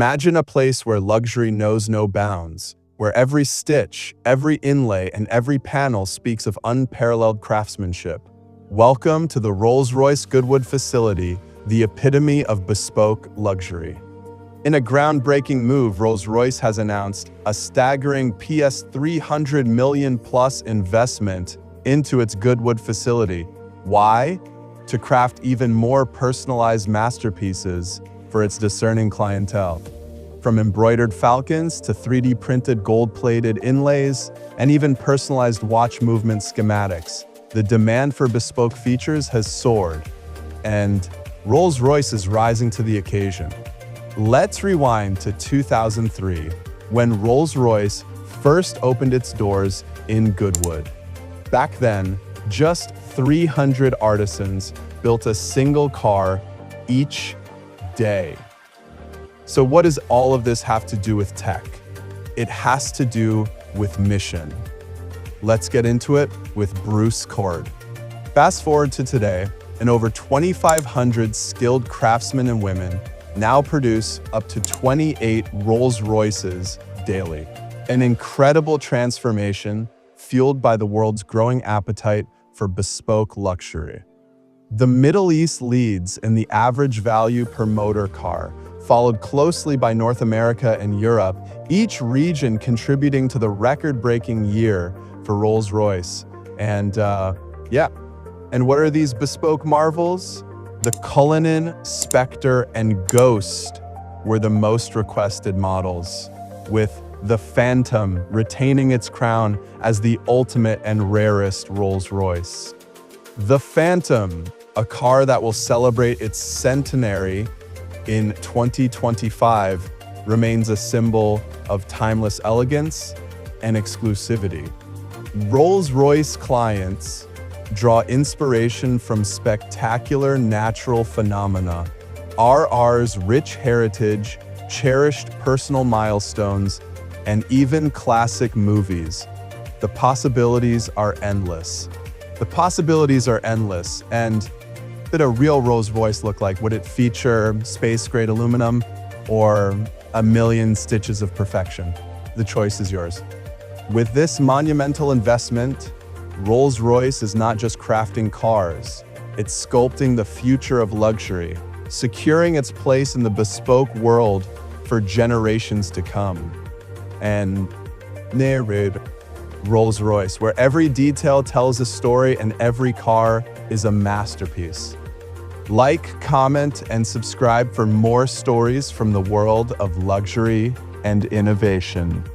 Imagine a place where luxury knows no bounds, where every stitch, every inlay, and every panel speaks of unparalleled craftsmanship. Welcome to the Rolls-Royce Goodwood facility, the epitome of bespoke luxury. In a groundbreaking move, Rolls-Royce has announced a staggering $300 million plus investment into its Goodwood facility. Why? To craft even more personalized masterpieces for its discerning clientele. From embroidered falcons to 3D printed gold-plated inlays and even personalized watch movement schematics, the demand for bespoke features has soared, and Rolls-Royce is rising to the occasion. Let's rewind to 2003, when Rolls-Royce first opened its doors in Goodwood. Back then, just 300 artisans built a single car each day. So what does all of this have to do with tech? It has to do with mission. Let's get into it with Bruce Cord. Fast forward to today, and over 2,500 skilled craftsmen and women now produce up to 28 Rolls-Royces daily. An incredible transformation fueled by the world's growing appetite for bespoke luxury. The Middle East leads in the average value per motor car, followed closely by North America and Europe, each region contributing to the record-breaking year for Rolls-Royce. And and what are these bespoke marvels? The Cullinan, Spectre, and Ghost were the most requested models, with the Phantom retaining its crown as the ultimate and rarest Rolls-Royce. The Phantom, a car that will celebrate its centenary in 2025, remains a symbol of timeless elegance and exclusivity. Rolls-Royce clients draw inspiration from spectacular natural phenomena, RR's rich heritage, cherished personal milestones, and even classic movies. The possibilities are endless. And did a real Rolls-Royce look like? Would it feature space-grade aluminum or a million stitches of perfection? The choice is yours. With this monumental investment, Rolls-Royce is not just crafting cars, it's sculpting the future of luxury, securing its place in the bespoke world for generations to come. And narrated Rolls-Royce, where every detail tells a story and every car is a masterpiece. Like, comment, and subscribe for more stories from the world of luxury and innovation.